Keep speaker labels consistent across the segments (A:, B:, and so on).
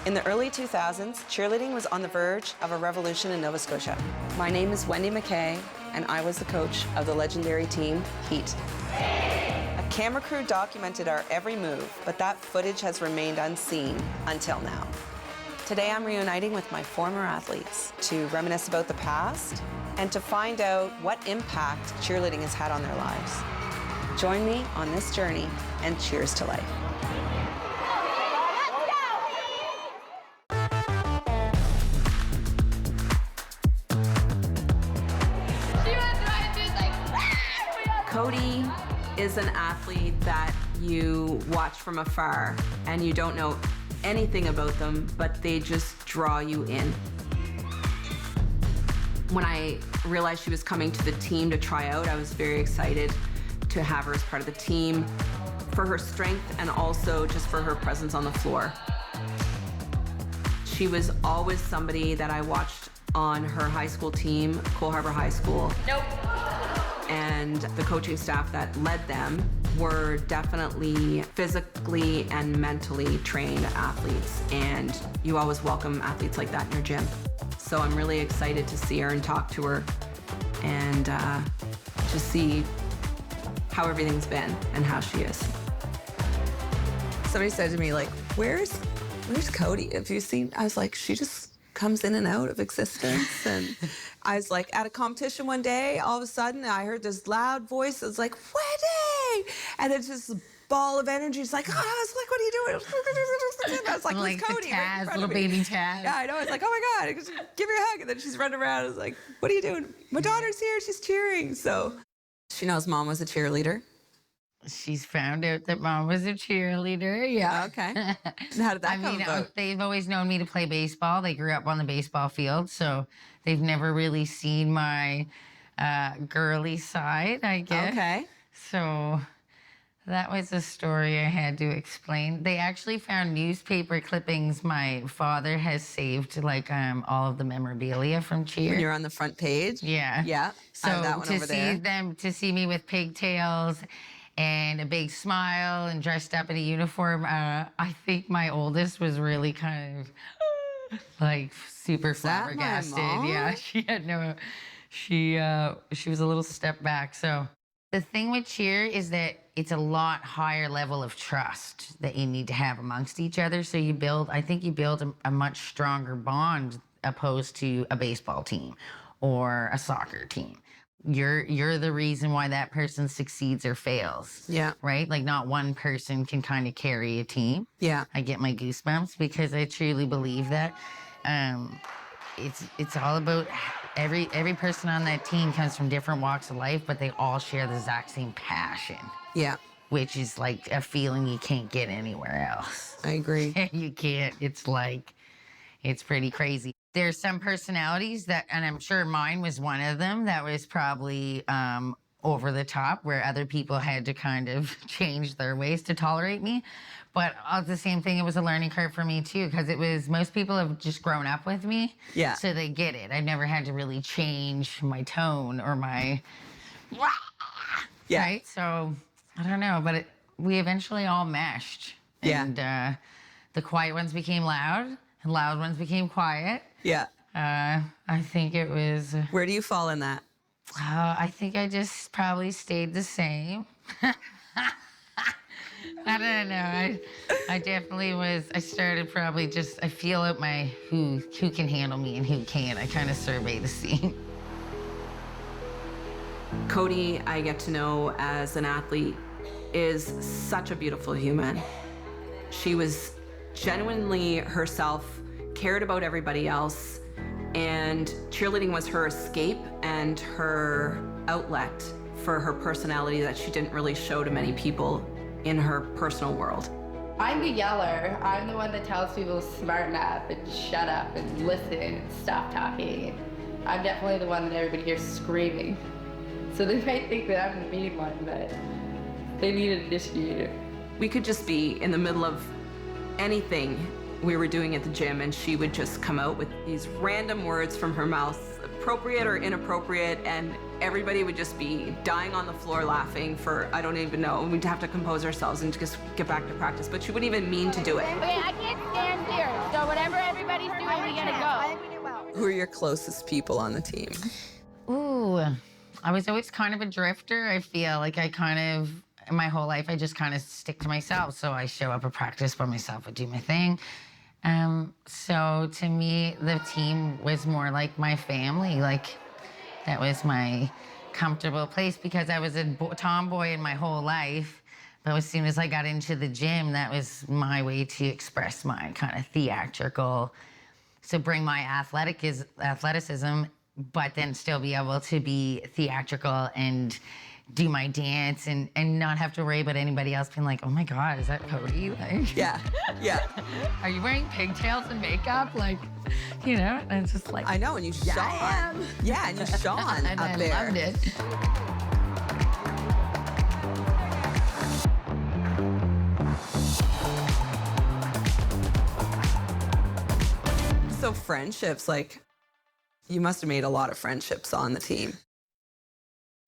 A: In the early 2000s, cheerleading was on the verge of a revolution in Nova Scotia. My name is Wendy McKay, and I was the coach of the legendary team, Heat. A camera crew documented our every move, but that footage has remained unseen until now. Today, I'm reuniting with my former athletes to reminisce about the past and to find out what impact cheerleading has had on their lives. Join me on this journey, and cheers to life. Kody is an athlete that you watch from afar and you don't know anything about them, but they just draw you in. When I realized she was coming to the team to try out, I was very excited to have her as part of the team for her strength and also just for her presence on the floor. She was always somebody that I watched on her high school team, Cole Harbour High School.
B: Nope.
A: And the coaching staff that led them were definitely physically and mentally trained athletes, and you always welcome athletes like that in your gym. So I'm really excited to see her and talk to her and just see how everything's been and how she is. Somebody said to me, like, where's Kody? Have you seen? I was like, she just comes in and out of existence. And I was like at a competition one day, all of a sudden I heard this loud voice. It was like, Wendy! And it's just a ball of energy. It's like, oh, I was like, what are you doing? And I was like, where's Kody?
C: Taz, little baby Taz.
A: Yeah, I know. It's like, oh my God, give her a hug. And then she's running around. I was like, what are you doing? My daughter's here. She's cheering. So she knows mom was a cheerleader.
C: She's found out that mom was a cheerleader. Yeah.
A: Okay. And how did that come about?
C: They've always known me to play baseball. They grew up on the baseball field, so they've never really seen my girly side, I guess.
A: Okay.
C: So that was a story I had to explain. They actually found newspaper clippings. My father has saved like all of the memorabilia from cheer.
A: When you're on the front page?
C: Yeah.
A: Yeah.
C: So
A: I have that one over there.
C: To see me with pigtails and a big smile and dressed up in a uniform, I think my oldest was really kind of like super flabbergasted. Yeah, she had no, she was a little step back. So the thing with cheer is that it's a lot higher level of trust that you need to have amongst each other. So I think you build a much stronger bond opposed to a baseball team or a soccer team. You're the reason why that person succeeds or fails.
A: Yeah.
C: Right? Like not one person can kind of carry a team.
A: Yeah.
C: I get my goosebumps because I truly believe that. It's all about every person on that team comes from different walks of life, but they all share the exact same passion.
A: Yeah.
C: Which is like a feeling you can't get anywhere else.
A: I agree.
C: You can't. It's pretty crazy. There's some personalities that, and I'm sure mine was one of them, that was probably over the top, where other people had to kind of change their ways to tolerate me. But the same thing, it was a learning curve for me too, because most people have just grown up with me.
A: Yeah.
C: So they get it. I've never had to really change my tone or my,
A: yeah.
C: Right? So I don't know, but we eventually all meshed.
A: Yeah.
C: And the quiet ones became loud, and loud ones became quiet.
A: Yeah.
C: I think it was...
A: Where do you fall in that?
C: I think I just probably stayed the same. I don't know. I definitely was... I started probably just... I feel out my who can handle me and who can't. I kind of survey the scene.
A: Kody, I get to know as an athlete, is such a beautiful human. She was genuinely herself, cared about everybody else, and cheerleading was her escape and her outlet for her personality that she didn't really show to many people in her personal world.
B: I'm the yeller. I'm the one that tells people to smarten up and shut up and listen and stop talking. I'm definitely the one that everybody hears screaming. So they might think that I'm the mean one, but they need an initiator.
A: We could just be in the middle of anything we were doing at the gym, and she would just come out with these random words from her mouth, appropriate or inappropriate, and everybody would just be dying on the floor laughing for, I don't even know, we'd have to compose ourselves and just get back to practice, but she wouldn't even mean to do it.
B: Okay, I can't stand here, so whatever everybody's doing, we gotta go. I think we did well.
A: Who are your closest people on the team?
C: Ooh, I was always kind of a drifter. I feel like my whole life, I just kind of stick to myself. So I show up at practice by myself, I do my thing. So to me, the team was more like my family. Like, that was my comfortable place because I was a tomboy in my whole life. But as soon as I got into the gym, that was my way to express my kind of theatrical, so bring my athleticism, but then still be able to be theatrical and do my dance and not have to worry about anybody else being like, oh my God, is that Kody? Like,
A: Yeah, yeah.
C: are you wearing pigtails and makeup? Like, you know, and it's just like,
A: I know, and you shone.
C: I am.
A: Yeah, and you shone
C: and
A: up
C: I
A: there.
C: loved it.
A: So friendships, like, you must have made a lot of friendships on the team.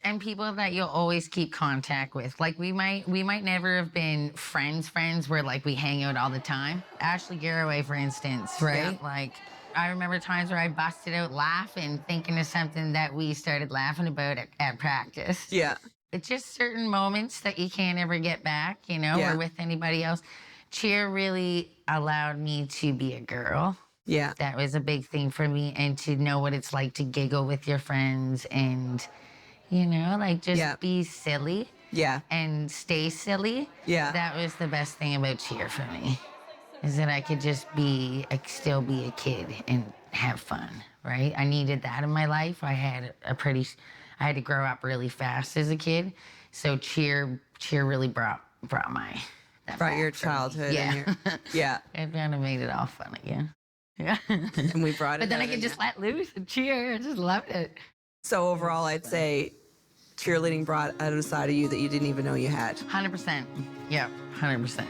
C: And people that you'll always keep contact with. Like, we might never have been friends where like we hang out all the time. Ashley Garraway, for instance, right?
A: Yeah.
C: Like, I remember times where I busted out laughing, thinking of something that we started laughing about at practice.
A: Yeah.
C: It's just certain moments that you can't ever get back, you know,
A: Yeah.
C: or with anybody else. Cheer really allowed me to be a girl.
A: Yeah.
C: That was a big thing for me, and to know what it's like to giggle with your friends and, you know, like, just be silly.
A: Yeah.
C: And stay silly.
A: Yeah.
C: That was the best thing about cheer for me, is that I could just still be a kid and have fun, right? I needed that in my life. I had to grow up really fast as a kid. So cheer really brought your
A: childhood.
C: Yeah.
A: And your, yeah.
C: It kind of made it all fun again. Yeah.
A: And we brought it
C: But then I
A: out
C: could just
A: again.
C: let loose and cheer. I just loved it.
A: So overall, I'd say cheerleading brought out a side of you that you didn't even know you had.
C: 100%. Yeah, 100%.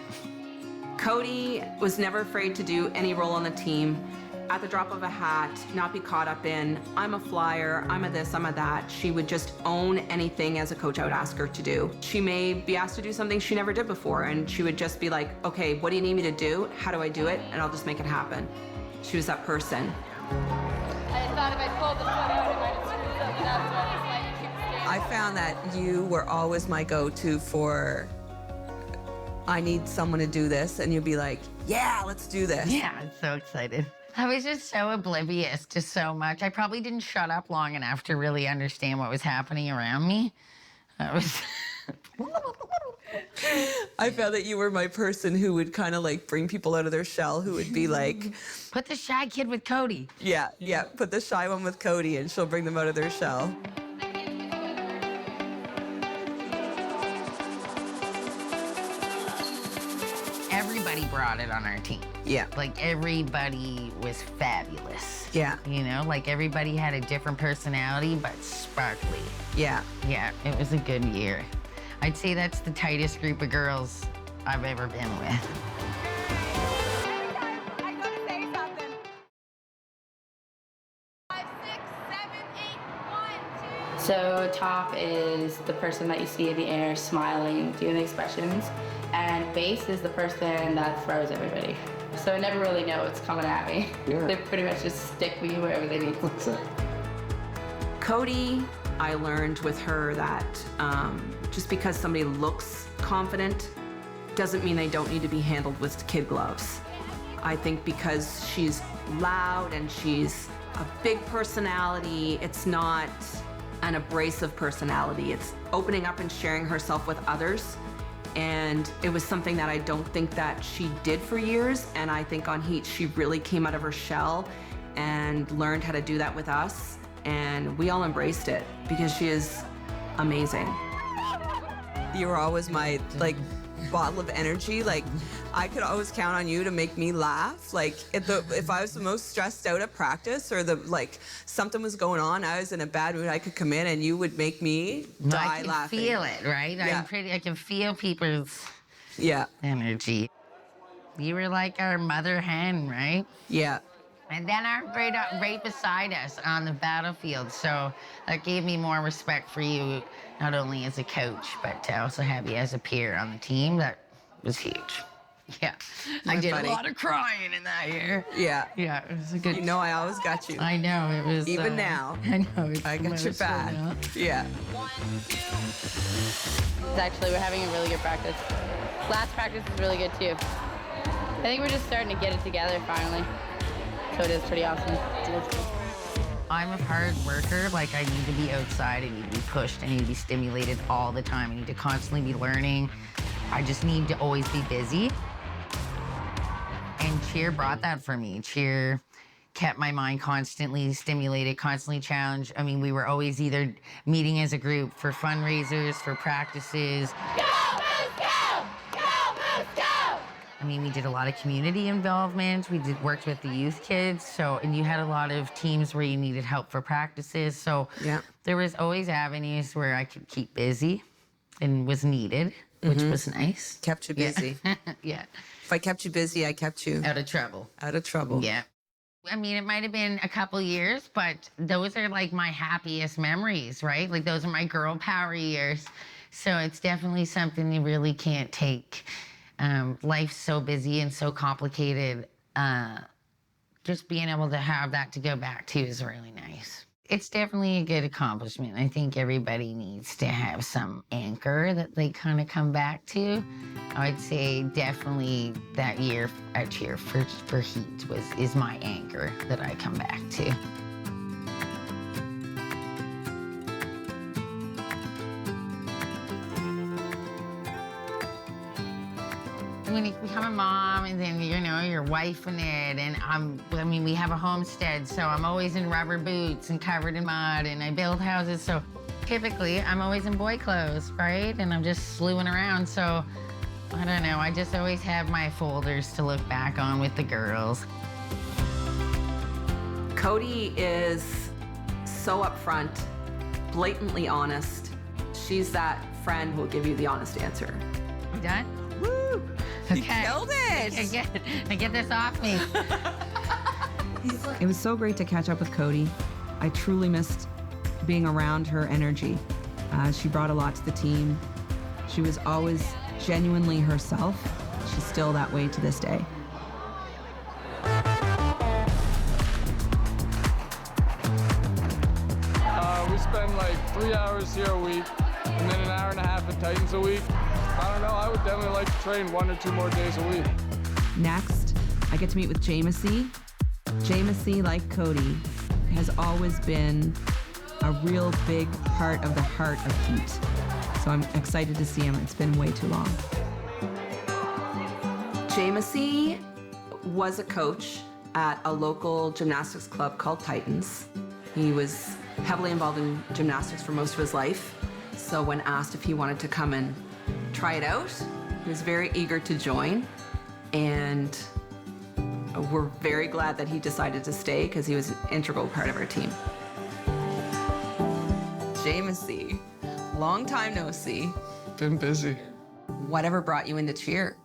A: Kody was never afraid to do any role on the team. At the drop of a hat, not be caught up in, I'm a flyer, I'm a this, I'm a that. She would just own anything as a coach I would ask her to do. She may be asked to do something she never did before, and she would just be like, okay, what do you need me to do? How do I do it? And I'll just make it happen. She was that person.
B: I thought if I pulled the foot out, it might have screwed something up, so I just let you keep standing.
A: I found that you were always my go-to for, I need someone to do this, and you'd be like, yeah, let's do this.
C: Yeah, I'm so excited. I was just so oblivious to so much. I probably didn't shut up long enough to really understand what was happening around me. I was...
A: I found that you were my person who would kind of like bring people out of their shell, who would be like,
C: Put the shy kid with Kody.
A: yeah, put the shy one with Kody and she'll bring them out of their shell.
C: Everybody brought it on our team.
A: Yeah.
C: Like, everybody was fabulous.
A: Yeah.
C: You know, like, everybody had a different personality, but sparkly.
A: Yeah.
C: Yeah, it was a good year. I'd say that's the tightest group of girls I've ever been with.
B: I'm gonna say something. 5, 6, 7, 8, 1, 2. So top is the person that you see in the air smiling, doing the expressions, and base is the person that throws everybody. So I never really know what's coming at me.
A: Yeah.
B: They pretty much just stick me wherever they need.
A: Kody, I learned with her that just because somebody looks confident doesn't mean they don't need to be handled with kid gloves. I think because she's loud and she's a big personality, it's not an abrasive personality. It's opening up and sharing herself with others. And it was something that I don't think that she did for years. And I think on Heat, she really came out of her shell and learned how to do that with us. And we all embraced it because she is amazing. You were always my, like, bottle of energy. Like, I could always count on you to make me laugh. Like, if I was the most stressed out at practice or something was going on, I was in a bad mood, I could come in and you would make me die laughing.
C: I can feel it, right?
A: Yeah.
C: I can feel people's
A: Yeah.
C: energy. You were like our mother hen, right?
A: Yeah.
C: And then I'm right beside us on the battlefield. So that gave me more respect for you, not only as a coach, but to also have you as a peer on the team. That was huge. Yeah. I did
A: funny.
C: a lot of crying in that year.
A: Yeah.
C: Yeah, it was a good.
A: You know I always got you.
C: I know, it was.
A: Even now.
C: I know. It's
A: I got your
C: emotional
A: back.
C: now.
A: Yeah.
B: Actually, we're having a really good practice. Last practice was really good too. I think we're just starting to get it together finally. So it is pretty awesome.
C: I'm a hard worker. Like, I need to be outside. I need to be pushed. I need to be stimulated all the time. I need to constantly be learning. I just need to always be busy. And cheer brought that for me. Cheer kept my mind constantly stimulated, constantly challenged. I mean, we were always either meeting as a group for fundraisers, for practices.
B: Go, Moose, go! Go, Moose, go!
C: I mean, we did a lot of community involvement. We worked with the youth kids. So, and you had a lot of teams where you needed help for practices. So
A: Yeah.
C: there was always avenues where I could keep busy and was needed, which was nice.
A: Kept you busy.
C: Yeah.
A: If I kept you busy, I kept you
C: Out of trouble.
A: out of trouble.
C: Yeah. I mean, it might have been a couple years, but those are like my happiest memories, right? Like those are my girl power years. So it's definitely something you really can't take. Life's so busy and so complicated. Just being able to have that to go back to is really nice. It's definitely a good accomplishment. I think everybody needs to have some anchor that they kind of come back to. I'd say definitely that year at Cheer for Heat is my anchor that I come back to. When you become a mom and then, you know, you're wifing it and I mean, we have a homestead, so I'm always in rubber boots and covered in mud and I build houses. So typically I'm always in boy clothes, right? And I'm just slewing around. So I don't know, I just always have my folders to look back on with the girls.
A: Kody is so upfront, blatantly honest. She's that friend who will give you the honest answer.
C: You done?
A: Woo! You
C: Okay.
A: killed it!
C: I get this off me.
A: It was so great to catch up with Kody. I truly missed being around her energy. She brought a lot to the team. She was always genuinely herself. She's still that way to this day.
D: We spend like 3 hours here a week and then an hour and a half at Titans a week. I don't know, I would definitely like to train 1 or 2 more days a week.
A: Next, I get to meet with Jamessee. Jamessee, like Kody, has always been a real big part of the heart of Heat. So I'm excited to see him. It's been way too long. Jamessee was a coach at a local gymnastics club called Titans. He was heavily involved in gymnastics for most of his life. So when asked if he wanted to come and try it out, he was very eager to join. And we're very glad that he decided to stay because he was an integral part of our team. Jamessee, long time no see.
D: Been busy.
A: Whatever brought you into cheer?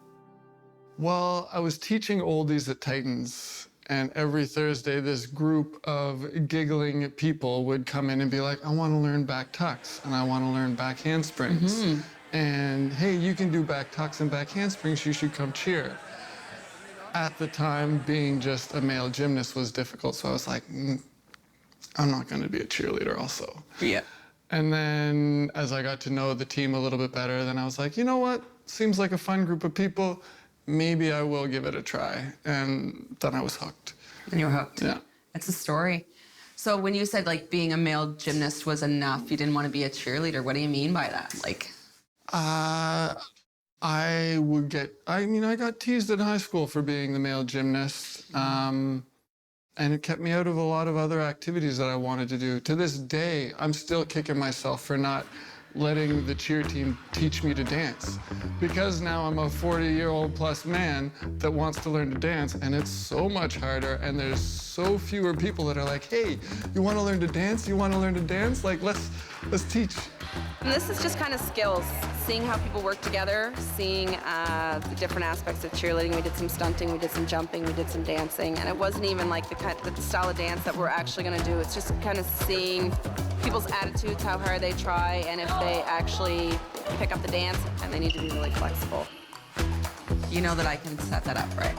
D: Well, I was teaching oldies at Titans, and every Thursday this group of giggling people would come in and be like, I want to learn back tucks, and I want to learn back handsprings. And hey, you can do back tucks and back handsprings, you should come cheer. At the time, being just a male gymnast was difficult, so I was like, I'm not going to be a cheerleader also.
A: Yeah.
D: And then as I got to know the team a little bit better, then I was like, you know what? Seems like a fun group of people. Maybe I will give it a try. And then I was hooked.
A: And you were hooked.
D: Yeah.
A: That's a story. So when you said like being a male gymnast was enough, you didn't want to be a cheerleader, what do you mean by that? Like,
D: I got teased in high school for being the male gymnast. And it kept me out of a lot of other activities that I wanted to do. To this day, I'm still kicking myself for not letting the cheer team teach me to dance. Because now I'm a 40-year-old plus man that wants to learn to dance, and it's so much harder, and there's so fewer people that are like, hey, you want to learn to dance? You want to learn to dance? Like, let's teach.
A: and this is just kind of skills seeing how people work together, seeing the different aspects of cheerleading. We did some stunting, we did some jumping, we did some dancing, and it wasn't even like the style of dance that we're actually going to do. It's just kind of seeing people's attitudes, how hard they try, and if they actually pick up the dance, and they need to be really flexible. You know that I can set that up, right?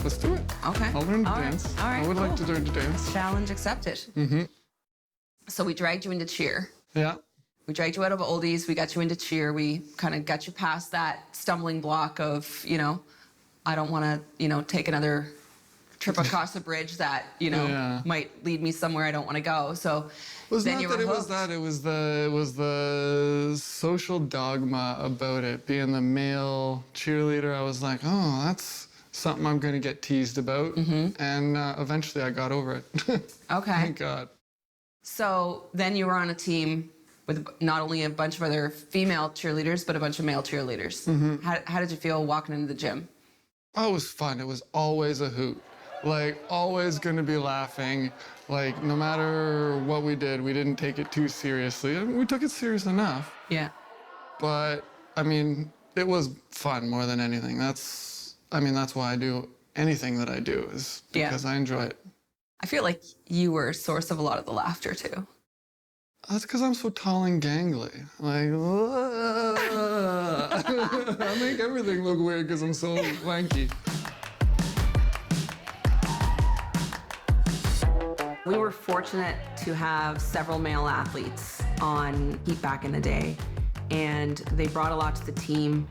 D: Let's do it.
A: Okay.
D: I'll learn to
A: All right.
D: dance.
A: All right,
D: I would
A: cool.
D: like to learn to dance.
A: Challenge accepted.
D: Mm-hmm.
A: So we dragged you into cheer.
D: Yeah.
A: We dragged you out of oldies, we got you into cheer, we kind of got you past that stumbling block of, I don't want to, take another trip across the bridge that,
D: Yeah.
A: might lead me somewhere I don't want to go. So
D: It was
A: then
D: not
A: you
D: that
A: were
D: it was
A: hooked.
D: that. It was the social dogma about it. Being the male cheerleader, I was like, oh, that's something I'm going to get teased about.
A: Mm-hmm.
D: And eventually I got over it.
A: Okay.
D: Thank God.
A: So then you were on a team with not only a bunch of other female cheerleaders, but a bunch of male cheerleaders.
D: Mm-hmm.
A: How did you feel walking into the gym?
D: Oh, it was fun. It was always a hoot. Like, always going to be laughing. Like, no matter what we did, we didn't take it too seriously. I mean, we took it serious enough.
A: Yeah.
D: But, I mean, it was fun more than anything. That's why I do anything that I do, is because I enjoy it.
A: I feel like you were a source of a lot of the laughter, too.
D: That's because I'm so tall and gangly. Like, I make everything look weird because I'm so lanky.
A: We were fortunate to have several male athletes on Heat back in the day, and they brought a lot to the team,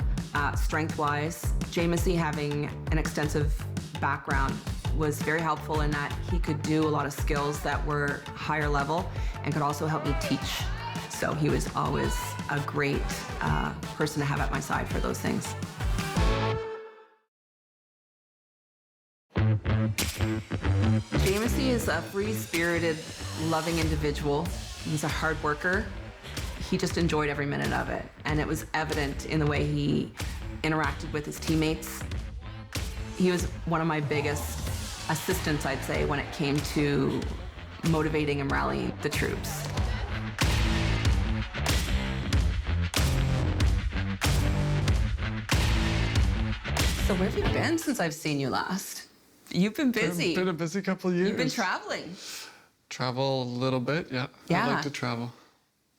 A: strength-wise. Jamessee, having an extensive background, was very helpful in that he could do a lot of skills that were higher level and could also help me teach. So he was always a great person to have at my side for those things. Jamessee is a free-spirited, loving individual. He's a hard worker. He just enjoyed every minute of it, and it was evident in the way he interacted with his teammates. He was one of my biggest assistants, I'd say, when it came to motivating and rallying the troops. So where have you been since I've seen you last? You've been busy.
D: It's been a busy couple of years.
A: You've been traveling.
D: Travel a little bit, yeah.
A: Yeah.
D: I like to travel.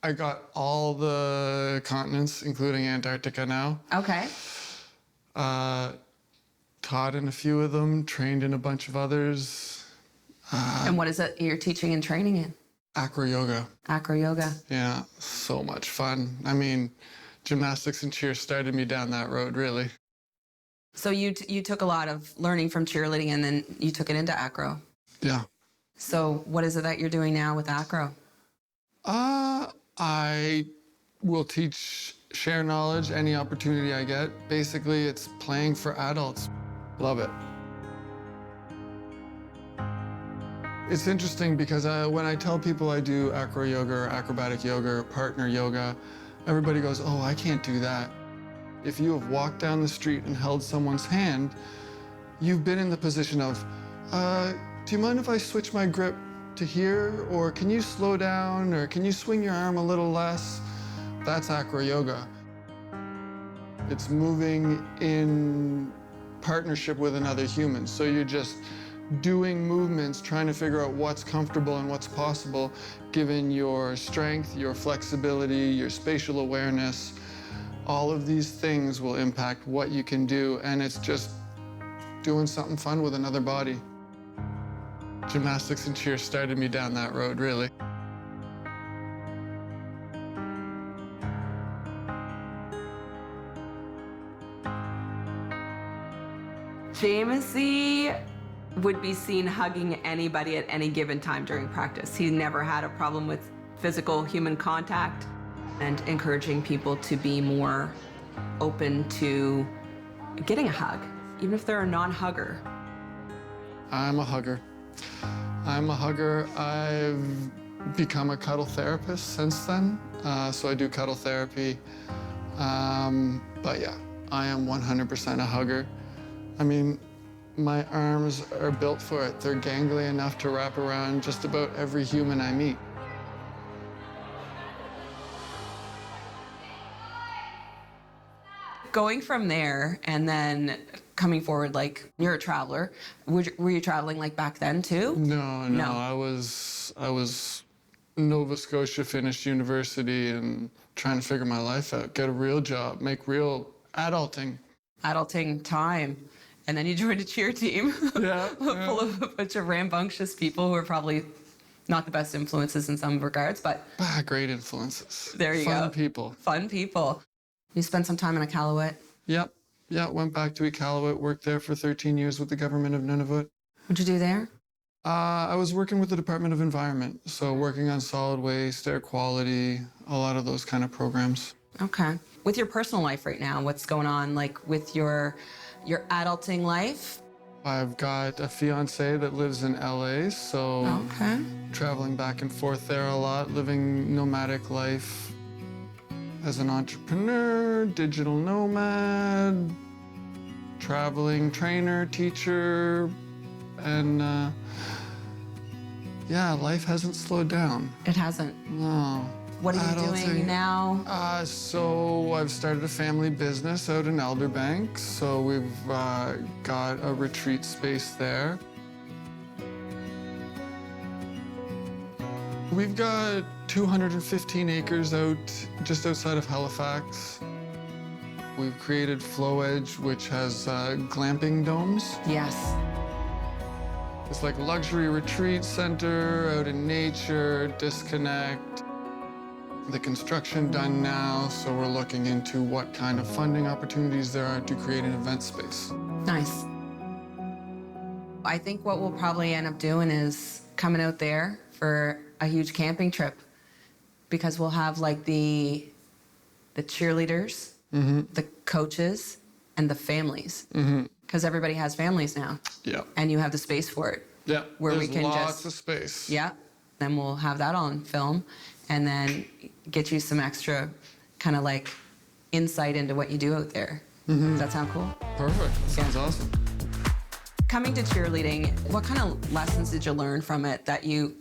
D: I got all the continents, including Antarctica now.
A: Okay.
D: Taught in a few of them, trained in a bunch of others.
A: And what is it you're teaching and training in?
D: Acro yoga.
A: Acro yoga.
D: Yeah, so much fun. I mean, gymnastics and cheer started me down that road, really.
A: So you took a lot of learning from cheerleading and then you took it into acro.
D: Yeah.
A: So what is it that you're doing now with acro?
D: I will teach, share knowledge, any opportunity I get. Basically, it's playing for adults. Love it. It's interesting because when I tell people I do acro yoga or acrobatic yoga or partner yoga, everybody goes, oh, I can't do that. If you have walked down the street and held someone's hand, you've been in the position of, do you mind if I switch my grip to here? Or can you slow down? Or can you swing your arm a little less? That's acro yoga. It's moving in partnership with another human. So you're just doing movements, trying to figure out what's comfortable and what's possible, given your strength, your flexibility, your spatial awareness. All of these things will impact what you can do, and it's just doing something fun with another body. Gymnastics and cheer started me down that road, really.
A: Jamessee would be seen hugging anybody at any given time during practice. He never had a problem with physical human contact and encouraging people to be more open to getting a hug, even if they're a non-hugger.
D: I'm a hugger. I'm a hugger. I've become a cuddle therapist since then, so I do cuddle therapy. But yeah, I am 100% a hugger. I mean, my arms are built for it. They're gangly enough to wrap around just about every human I meet.
A: Going from there and then coming forward, like you're a traveler. Were you traveling like back then too?
D: No. I was Nova Scotia, finished university and trying to figure my life out, get a real job, make real adulting.
A: Adulting time. And then you joined a cheer team
D: Yeah.
A: full of a bunch of rambunctious people who are probably not the best influences in some regards, but
D: Great influences.
A: there you go.
D: Fun people.
A: Fun people. You spent some time in Iqaluit.
D: Yep. Yeah, went back to Iqaluit, worked there for 13 years with the government of Nunavut.
A: What'd you do there?
D: I was working with the Department of Environment, so working on solid waste, air quality, a lot of those kind of programs.
A: Okay. With your personal life right now, what's going on, like with your adulting life?
D: I've got a fiance that lives in LA, so
A: Okay.
D: traveling back and forth there a lot, living nomadic life as an entrepreneur, digital nomad, traveling trainer, teacher, and yeah, life hasn't slowed down.
A: It hasn't.
D: No.
A: What are you doing now?
D: So I've started a family business out in Elderbank. So we've got a retreat space there. We've got 215 acres out just outside of Halifax. We've created Flow Edge, which has glamping domes.
A: Yes.
D: It's like luxury retreat center out in nature, disconnect. The construction done now, so we're looking into what kind of funding opportunities there are to create an event space.
A: Nice. I think what we'll probably end up doing is coming out there for a huge camping trip, because we'll have like the cheerleaders, the coaches, and the families. Because everybody has families now.
D: Yeah.
A: And you have the space for it.
D: Yeah.
A: Where
D: There's
A: we can
D: lots of space.
A: Yeah. Then we'll have that on film, and then get you some extra kind of like insight into what you do out there. Does that sound cool?
D: Perfect. Sounds awesome.
A: Coming to cheerleading, what kind of lessons did you learn from it that you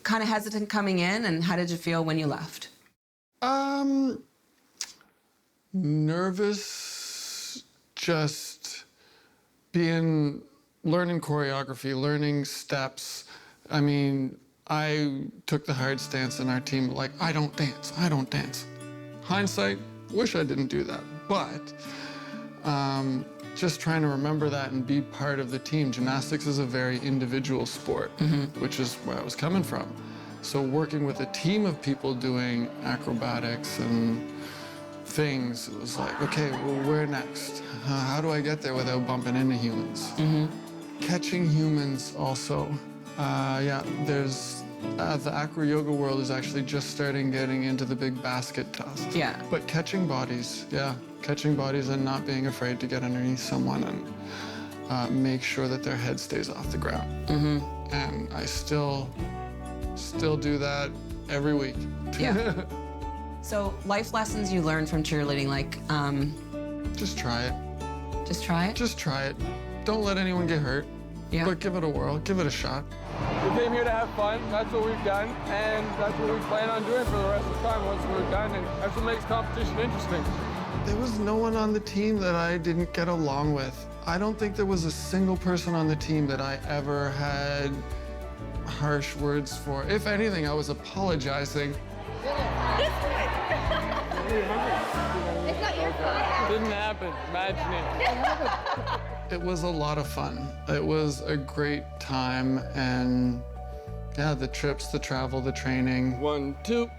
A: kind of hesitant coming in, and how did you feel when you left?
D: Nervous, just learning choreography, learning steps. I mean, I took the hard stance in our team, like, I don't dance. Hindsight, wish I didn't do that. But just trying to remember that and be part of the team. Gymnastics is a very individual sport, which is where I was coming from. So working with a team of people doing acrobatics and things, it was like, okay, well, where next? How do I get there without bumping into humans? Catching humans also. Yeah, there's the acro yoga world is actually just starting getting into the big basket toss.
A: Yeah.
D: But catching bodies, yeah. Catching bodies and not being afraid to get underneath someone and make sure that their head stays off the ground. And I still do that every week.
A: Yeah. So life lessons you learned from cheerleading, like,
D: Just try it.
A: just try it?
D: Just try it. Don't let anyone get hurt.
A: Yeah.
D: But give it a whirl. Give it a shot.
E: We came here to have fun. That's what we've done, and that's what we plan on doing for the rest of the time once we're done, and that's what makes competition interesting.
D: There was no one on the team that I didn't get along with. I don't think there was a single person on the team that I ever had harsh words for. If anything, I was apologizing.
F: It's not your fault.
E: Didn't happen. Imagine it.
D: It was a lot of fun. It was a great time, and yeah, the trips, the travel, the training,
E: 1, 2.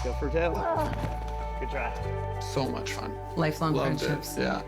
E: Go for tail. Good try.
D: so much fun.
A: Lifelong
D: Loved
A: friendships.
D: it. Yeah.